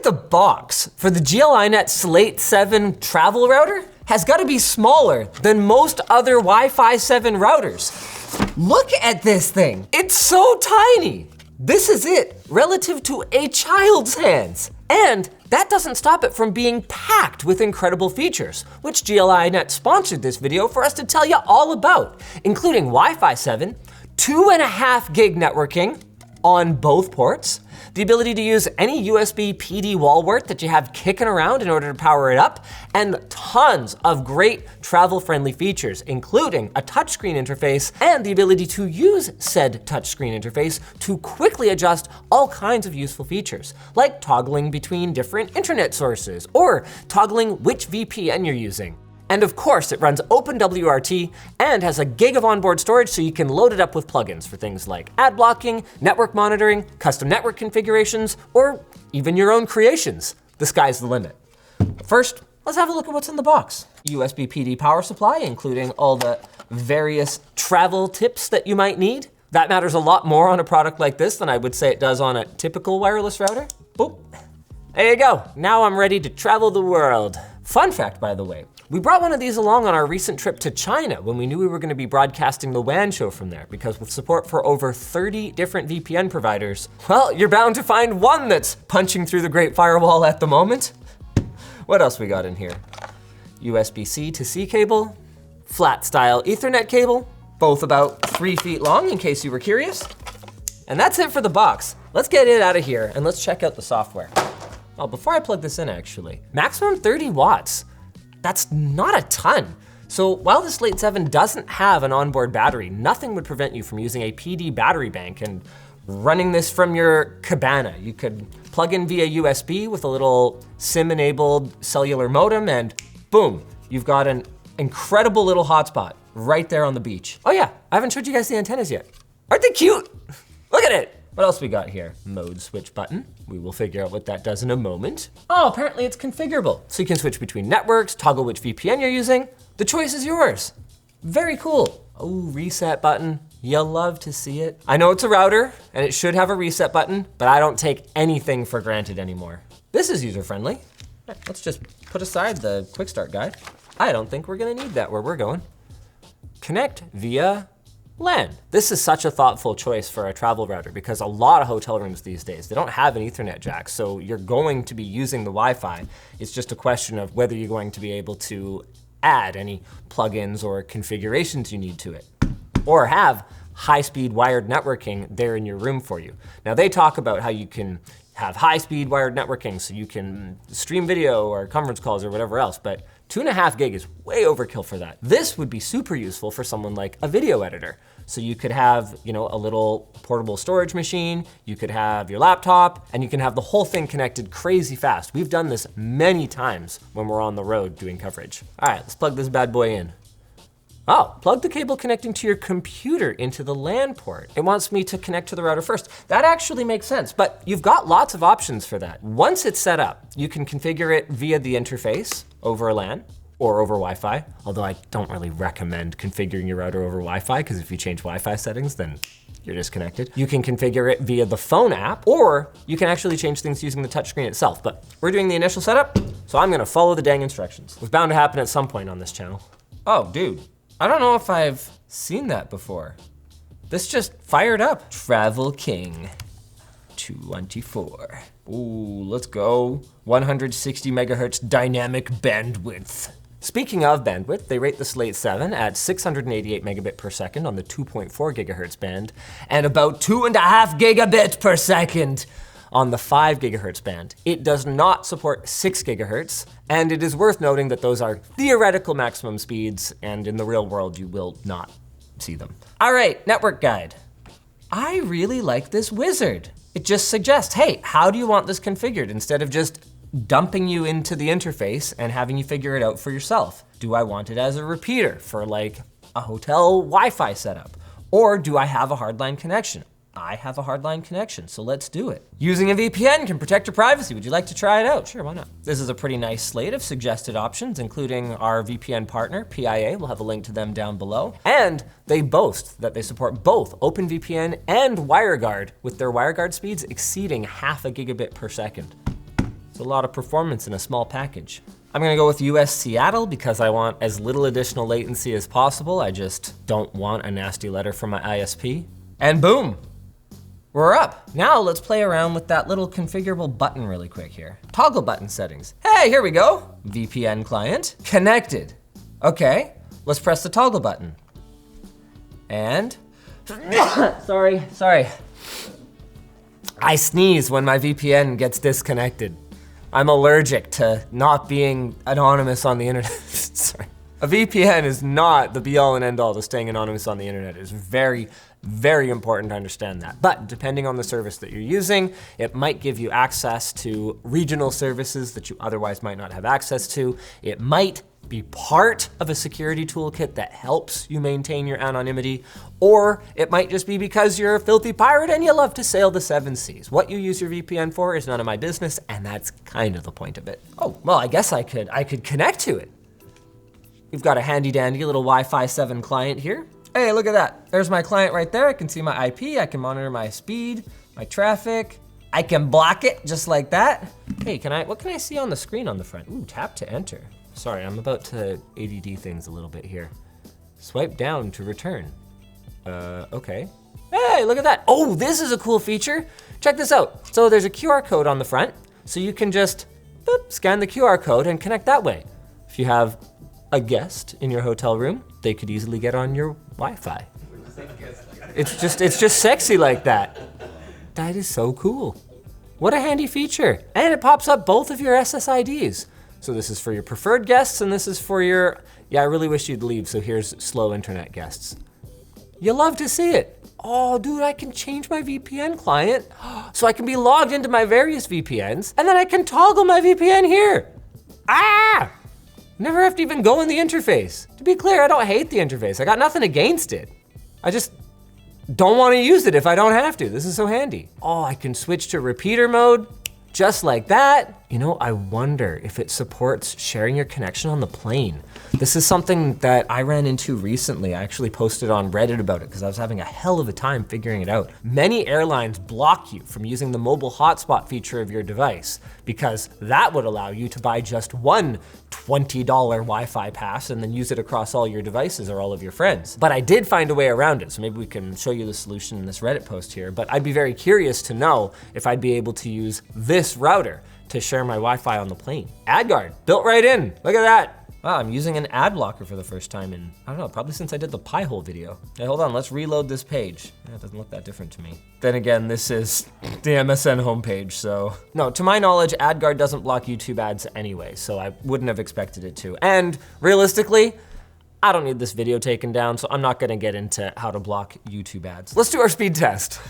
think the box for the GL.iNet Slate 7 travel router has got to be smaller than most other Wi-Fi 7 routers. Look at this thing. It's so tiny. This is it relative to a child's hands. And that doesn't stop it from being packed with incredible features, which GL.iNet sponsored this video for us to tell you all about, including Wi-Fi 7, 2.5 gig networking on both ports, the ability to use any USB PD wall wart that you have kicking around in order to power it up, and tons of great travel-friendly features, including a touchscreen interface and the ability to use said touchscreen interface to quickly adjust all kinds of useful features, like toggling between different internet sources or toggling which VPN you're using. And of course, it runs OpenWRT and has a gig of onboard storage so you can load it up with plugins for things like ad blocking, network monitoring, custom network configurations, or even your own creations. The sky's the limit. But first, let's have a look at what's in the box. USB PD power supply, including all the various travel tips that you might need. That matters a lot more on a product like this than I would say it does on a typical wireless router. Boop. There you go. Now I'm ready to travel the world. Fun fact, by the way, we brought one of these along on our recent trip to China when we knew we were going to be broadcasting the WAN show from there, because with support for over 30 different VPN providers, well, you're bound to find one that's punching through the Great Firewall at the moment. What else we got in here? USB-C to C cable, flat style Ethernet cable, both about 3 feet long in case you were curious. And that's it for the box. Let's get it out of here and let's check out the software. Oh, before I plug this in actually, maximum 30 watts. That's not a ton. So while the Slate 7 doesn't have an onboard battery, nothing would prevent you from using a PD battery bank and running this from your cabana. You could plug in via USB with a little SIM-enabled cellular modem and boom, you've got an incredible little hotspot right there on the beach. Oh yeah, I haven't showed you guys the antennas yet. Aren't they cute? Look at it. What else we got here? Mode switch button. We will figure out what that does in a moment. Oh, apparently it's configurable. So you can switch between networks, toggle which VPN you're using. The choice is yours. Very cool. Oh, reset button. You'll love to see it. I know it's a router and it should have a reset button, but I don't take anything for granted anymore. This is user-friendly. Let's just put aside the quick start guide. I don't think we're gonna need that where we're going. Connect via LAN. This is such a thoughtful choice for a travel router because a lot of hotel rooms these days, they don't have an Ethernet jack, so you're going to be using the Wi-Fi. It's just a question of whether you're going to be able to add any plugins or configurations you need to it, or have high-speed wired networking there in your room for you. Now they talk about how you can have high-speed wired networking so you can stream video or conference calls or whatever else, but 2.5 gig is way overkill for that. This would be super useful for someone like a video editor. So you could have, a little portable storage machine, you could have your laptop, and you can have the whole thing connected crazy fast. We've done this many times when we're on the road doing coverage. All right, let's plug this bad boy in. Oh, plug the cable connecting to your computer into the LAN port. It wants me to connect to the router first. That actually makes sense, but you've got lots of options for that. Once it's set up, you can configure it via the interface over LAN or over Wi-Fi, although I don't really recommend configuring your router over Wi-Fi because if you change Wi-Fi settings, then you're disconnected. You can configure it via the phone app, or you can actually change things using the touchscreen itself, but we're doing the initial setup, so I'm gonna follow the dang instructions. It's bound to happen at some point on this channel. Oh, dude. I don't know if I've seen that before. This just fired up. Travel King 224. Ooh, let's go. 160 megahertz dynamic bandwidth. Speaking of bandwidth, they rate the Slate 7 at 688 megabit per second on the 2.4 gigahertz band and about 2.5 gigabit per second on the 5 gigahertz band. It does not support 6 gigahertz, and it is worth noting that those are theoretical maximum speeds, and in the real world, you will not see them. All right, network guide. I really like this wizard. It just suggests, hey, how do you want this configured instead of just dumping you into the interface and having you figure it out for yourself? Do I want it as a repeater for like a hotel Wi-Fi setup? Or do I have a hardline connection? I have a hardline connection, so let's do it. Using a VPN can protect your privacy. Would you like to try it out? Sure, why not? This is a pretty nice slate of suggested options, including our VPN partner, PIA. We'll have a link to them down below. And they boast that they support both OpenVPN and WireGuard, with their WireGuard speeds exceeding 0.5 gigabit per second. It's a lot of performance in a small package. I'm gonna go with US Seattle because I want as little additional latency as possible. I just don't want a nasty letter from my ISP. And boom, we're up. Now let's play around with that little configurable button really quick here. Toggle button settings. Hey, here we go. VPN client, connected. Okay, let's press the toggle button. And, sorry. I sneeze when my VPN gets disconnected. I'm allergic to not being anonymous on the internet. Sorry. A VPN is not the be all and end all to staying anonymous on the internet. It's very, very important to understand that. But depending on the service that you're using, it might give you access to regional services that you otherwise might not have access to. It might be part of a security toolkit that helps you maintain your anonymity, or it might just be because you're a filthy pirate and you love to sail the seven seas. What you use your VPN for is none of my business, and that's kind of the point of it. Oh, well, I guess I could connect to it. We've got a handy dandy little Wi-Fi 7 client here. Hey, look at that. There's my client right there. I can see my IP, I can monitor my speed, my traffic. I can block it just like that. Hey, what can I see on the screen on the front? Ooh, tap to enter. Sorry, I'm about to ADD things a little bit here. Swipe down to return. Okay. Hey, look at that. Oh, this is a cool feature. Check this out. So there's a QR code on the front, so you can just boop, scan the QR code and connect that way. If you have a guest in your hotel room, they could easily get on your Wi-Fi. It's just sexy like that. That is so cool. What a handy feature. And it pops up both of your SSIDs. So this is for your preferred guests, and this is for your, yeah, I really wish you'd leave, so here's slow internet guests. You love to see it. Oh, dude, I can change my VPN client so I can be logged into my various VPNs, and then I can toggle my VPN here. Ah! Never have to even go in the interface. To be clear, I don't hate the interface. I got nothing against it. I just don't want to use it if I don't have to. This is so handy. Oh, I can switch to repeater mode. Just like that. You know, I wonder if it supports sharing your connection on the plane. This is something that I ran into recently. I actually posted on Reddit about it because I was having a hell of a time figuring it out. Many airlines block you from using the mobile hotspot feature of your device because that would allow you to buy just one $20 Wi-Fi pass and then use it across all your devices or all of your friends. But I did find a way around it, so maybe we can show you the solution in this Reddit post here. But I'd be very curious to know if I'd be able to use this router to share my Wi-Fi on the plane. AdGuard, built right in, look at that. Wow, I'm using an ad blocker for the first time in, I don't know, probably since I did the Pi-hole video. Hey, hold on, let's reload this page. Yeah, it doesn't look that different to me. Then again, this is the MSN homepage, so. No, to my knowledge, AdGuard doesn't block YouTube ads anyway, so I wouldn't have expected it to. And realistically, I don't need this video taken down, so I'm not gonna get into how to block YouTube ads. Let's do our speed test.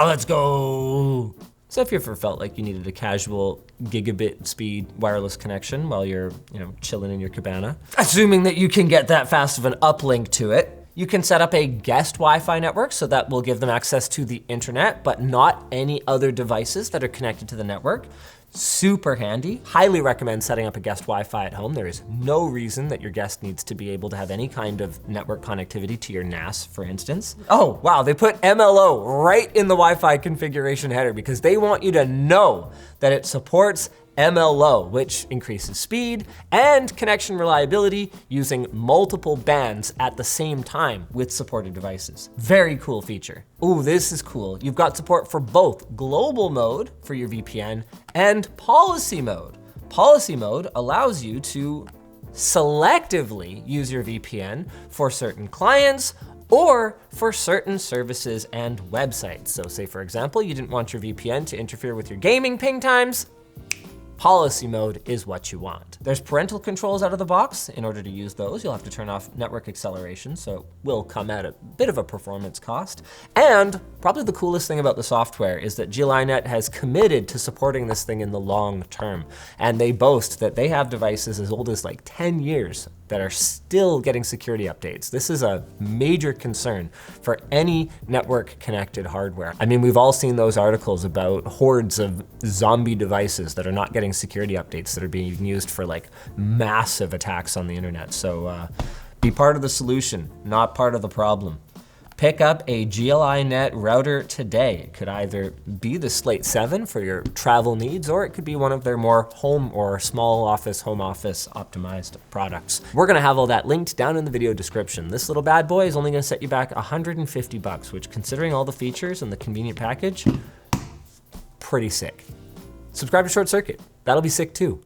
Let's go. So if you ever felt like you needed a casual gigabit speed wireless connection while you're, chilling in your cabana, assuming that you can get that fast of an uplink to it, you can set up a guest Wi-Fi network, so that will give them access to the internet, but not any other devices that are connected to the network. Super handy. Highly recommend setting up a guest Wi-Fi at home. There is no reason that your guest needs to be able to have any kind of network connectivity to your NAS, for instance. Oh, wow, they put MLO right in the Wi-Fi configuration header because they want you to know that it supports MLO, which increases speed and connection reliability using multiple bands at the same time with supported devices. Very cool feature. Ooh, this is cool. You've got support for both global mode for your VPN and policy mode. Policy mode allows you to selectively use your VPN for certain clients or for certain services and websites. So say, for example, you didn't want your VPN to interfere with your gaming ping times. Policy mode is what you want. There's parental controls out of the box. In order to use those, you'll have to turn off network acceleration, so it will come at a bit of a performance cost. And probably the coolest thing about the software is that GL.iNet has committed to supporting this thing in the long term. And they boast that they have devices as old as like 10 years that are still getting security updates. This is a major concern for any network connected hardware. I mean, we've all seen those articles about hordes of zombie devices that are not getting security updates that are being used for like massive attacks on the internet. So be part of the solution, not part of the problem. Pick up a GL.iNet router today. It could either be the Slate 7 for your travel needs, or it could be one of their more home or small office, home office optimized products. We're gonna have all that linked down in the video description. This little bad boy is only gonna set you back $150, which, considering all the features and the convenient package, pretty sick. Subscribe to ShortCircuit. That'll be sick too.